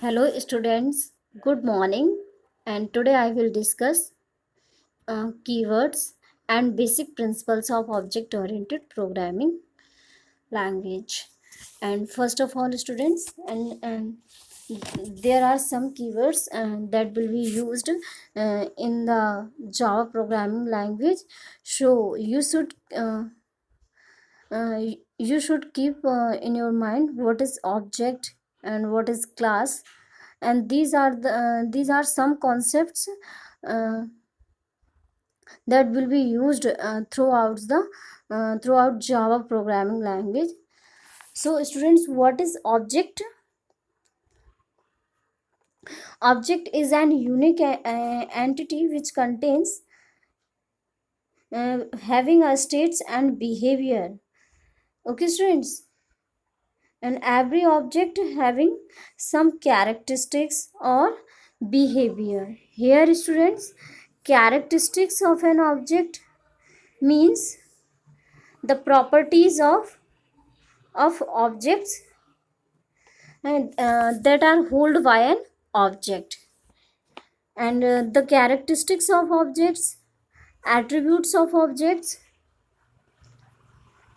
Hello students, good morning, and today I will discuss keywords and basic principles of object oriented programming language. And first of all students, and there are some keywords that will be used in the Java programming language. So you should keep in your mind what is object and what is class, and these are some concepts uh, that will be used throughout Java programming language. So students, what is object? Object is an unique entity which contains having a states and behavior. Okay students, and every object having some characteristics or behavior. Here students, characteristics of an object means the properties of objects and that are held by an object, and the characteristics of objects, attributes of objects,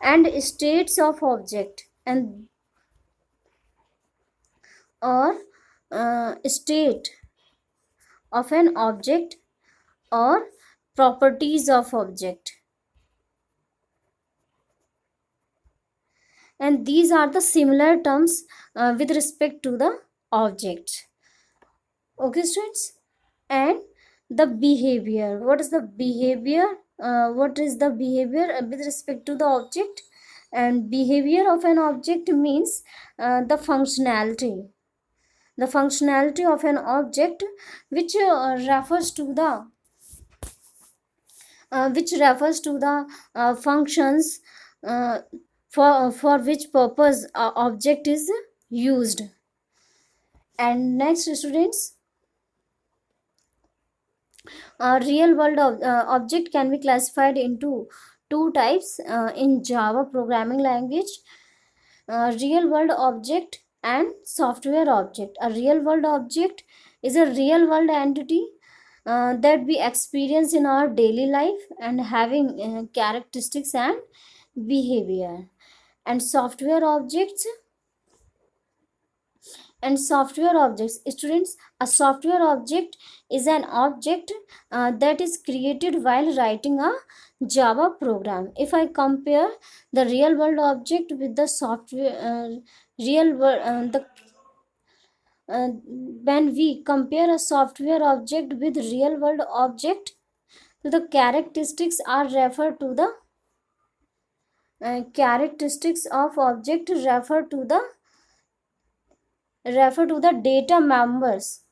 and states of object, and or state of an object or properties of object, and these are the similar terms with respect to the object. Okay students, and the behavior, what is the behavior? What is the behavior with respect to the object? And behavior of an object means the functionality of an object which refers to the functions uh, for which purpose object is used. And next students, a real world object can be classified into two types in Java programming language: real world object and software object. A real world object is a real world entity that we experience in our daily life and having characteristics and behavior. And software objects, students, a software object is an object that is created while writing a Java program. If I compare the real world object with the software real world the when we compare a software object with real world object, the characteristics are referred to the characteristics of object refer to the data members.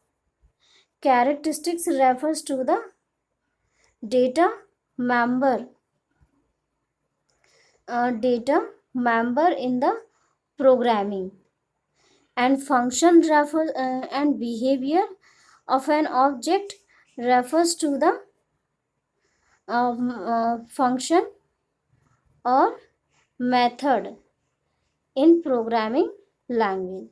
Characteristics refers to the data member data member in the programming, and function and behavior of an object refers to the function or method in programming language.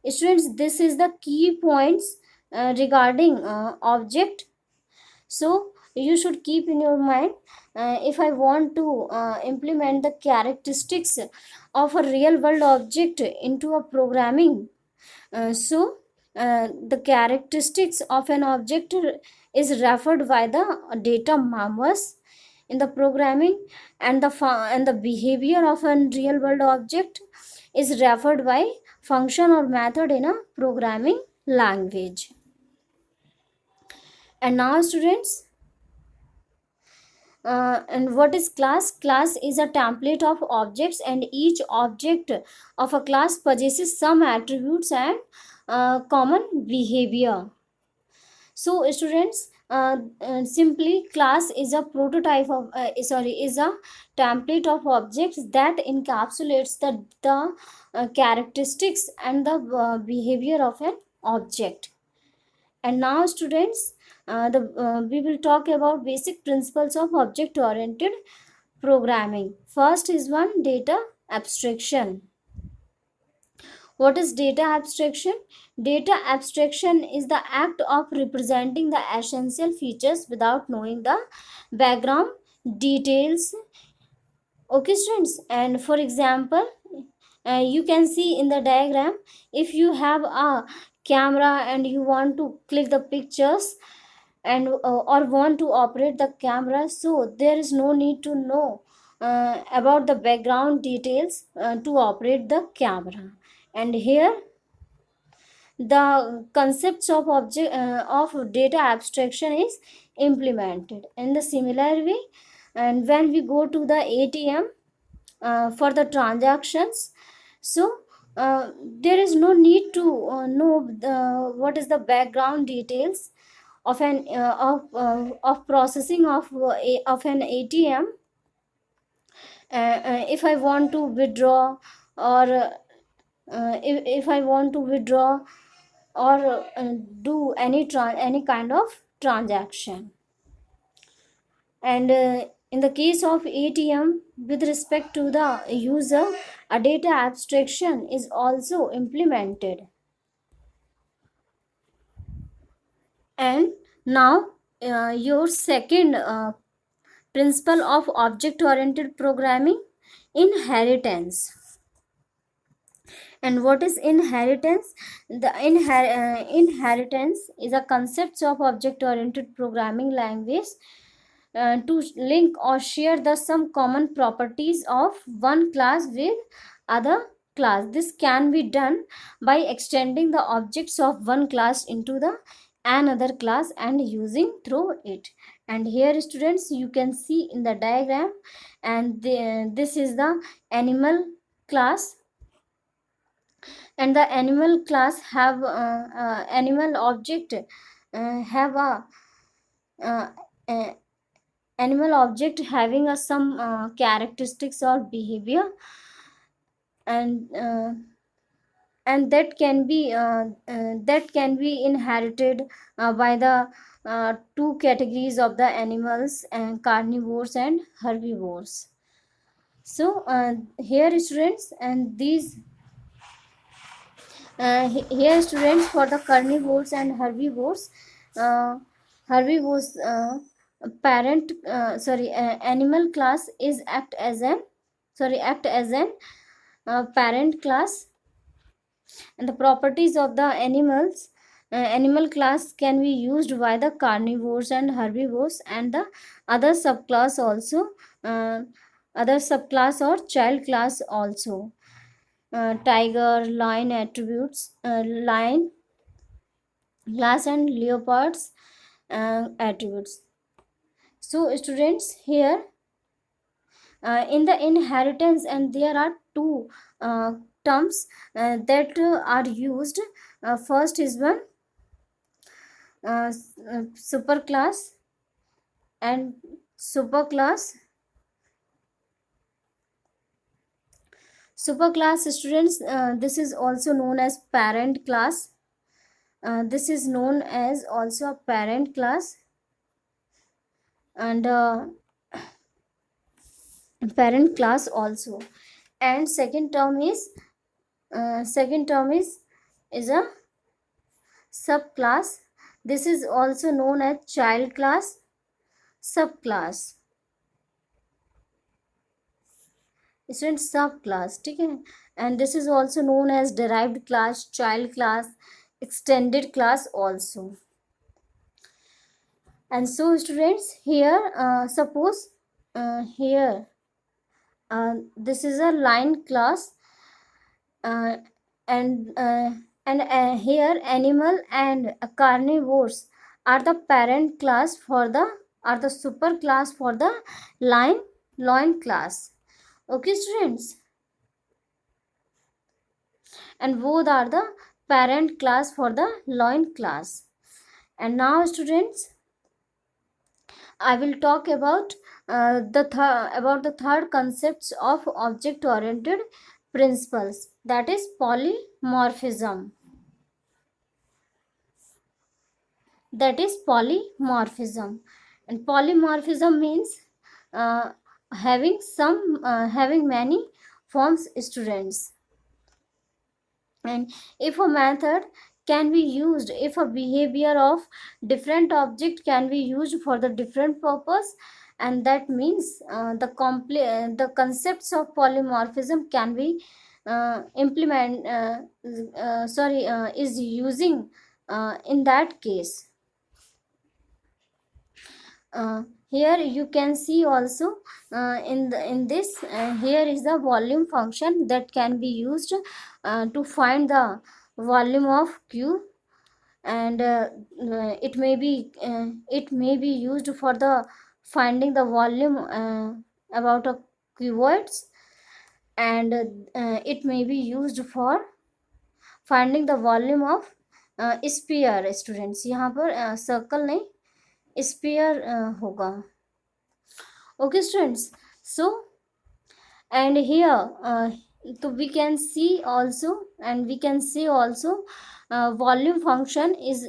Students, this is the key points regarding object. So you should keep in your mind, if I want to implement the characteristics of a real world object into a programming, the characteristics of an object is referred by the data members in the programming, and the behavior of a real world object is referred by function or method in a programming language. And now students, and what is class? Class is a template of objects, and each object of a class possesses some attributes and common behavior. So students, simply class is a prototype of is a template of objects that encapsulates the characteristics and the behavior of an object. And now students, we will talk about basic principles of object oriented programming. First is one, data abstraction. What is data abstraction? Data abstraction is the act of representing the essential features without knowing the background details. Okay, students, and for example, you can see in the diagram, if you have a camera and you want to click the pictures and or want to operate the camera, so there is no need to know about the background details to operate the camera. And here the concepts of object of data abstraction is implemented in the similar way. And when we go to the ATM for the transactions, so there is no need to know what is the background details of processing of an ATM. If I want to withdraw, or if I want to withdraw or do any kind of transaction. And in the case of ATM, with respect to the user, a data abstraction is also implemented. And now your second principle of object oriented programming, inheritance. And what is inheritance? The inheritance is a concept of object oriented programming language to link or share the some common properties of one class with other class. This can be done by extending the objects of one class into the another class and using through it. And here, students, you can see in the diagram, and this is the animal class, and the animal class have animal object have a uh, uh, animal object having some characteristics or behavior, and that can be inherited by the two categories of the animals, and carnivores and herbivores. So here, students, and these here, students, for the carnivores and herbivores, uh, herbivores parent sorry animal class is act as an parent class, and the properties of the animal class can be used by the carnivores and herbivores, and the other subclass also, uh, other subclass or child class also. Tiger, lion attributes, lion glass and leopards attributes. So students, here in the inheritance, and there are two terms that are used. First is one superclass and superclass. Superclass, students, this is also known as parent class. This is known as also a parent class, and parent class also. And second term is a subclass. This is also known as child class, subclass, student subclass, ठीक है. And this is also known as derived class, child class, extended class also. And so, students, here suppose here this is a lion class, uh, and here animal and carnivores are the parent class for the, are the super class for the lion class. Okay, students, and both are the parent class for the lion class. And now, students, I will talk about about the third concepts of object oriented principles, that is polymorphism. That is polymorphism. And polymorphism means having many forms, students. And if a method can be used, if a behavior of different object can be used for the different purpose, and that means the concepts of polymorphism can be implement sorry is using in that case. Here you can see also in this here is the volume function that can be used to find the volume of q, and it may be used for the finding the volume about a cuboids, and it may be used for finding the volume of sphere. Students यहाँ पर circle नहीं spear होगा. Okay students, so and here so we can see also, and we can see also volume function is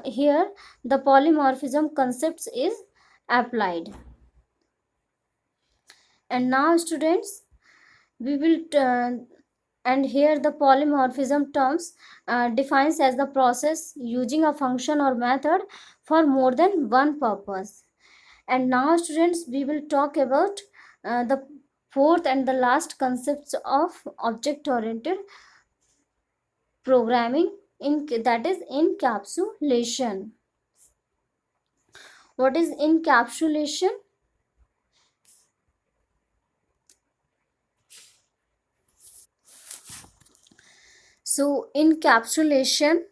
here the polymorphism concepts is applied. And now students we will and here the polymorphism terms defines as the process using a function or method for more than one purpose. And now students we will talk about the fourth and the last concepts of object oriented programming, that is encapsulation. What is encapsulation? So encapsulation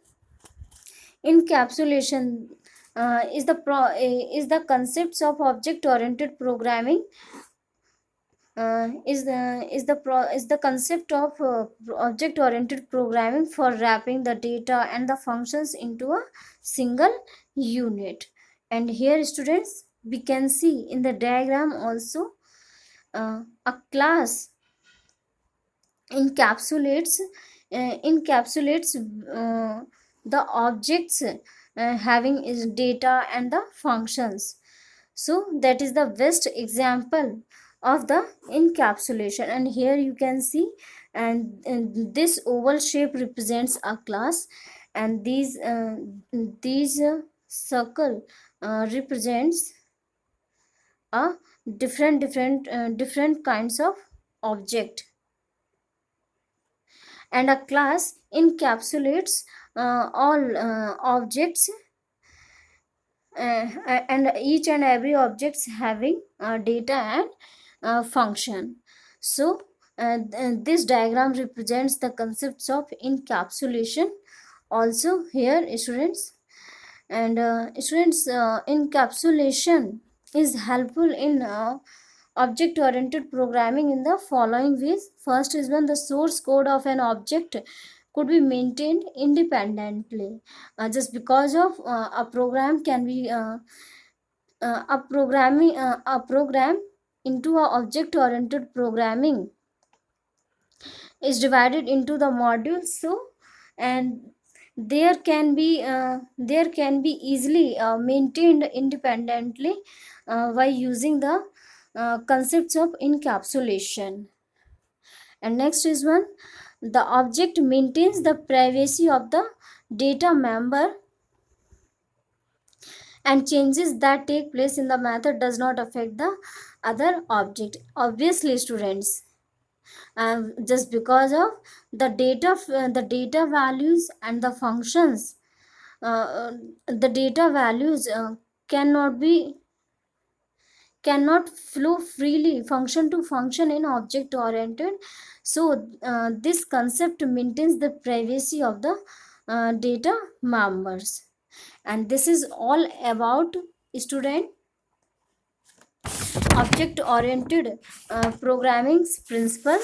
is the concepts of object oriented programming, is the concept of object oriented programming for wrapping the data and the functions into a single unit. And here students we can see in the diagram also a class encapsulates the objects having its data and the functions. So that is the best example of the encapsulation. And here you can see, and this oval shape represents a class, and these circle represents a different kinds of object. And a class encapsulates all objects and each and every objects having data and function. So this diagram represents the concepts of encapsulation also here students. And encapsulation is helpful in object oriented programming in the following ways. First is when the source code of an object could be maintained independently, just because of a program can be a program into a object oriented programming is divided into the modules. So and there can be easily maintained independently by using the concepts of encapsulation. And next is one, the object maintains the privacy of the data member, and changes that take place in the method does not affect the other object. Obviously students, just because of the data values and the functions, the data values cannot flow freely function to function in object oriented. So this concept maintains the privacy of the data members. And this is all about student object oriented programming's principle.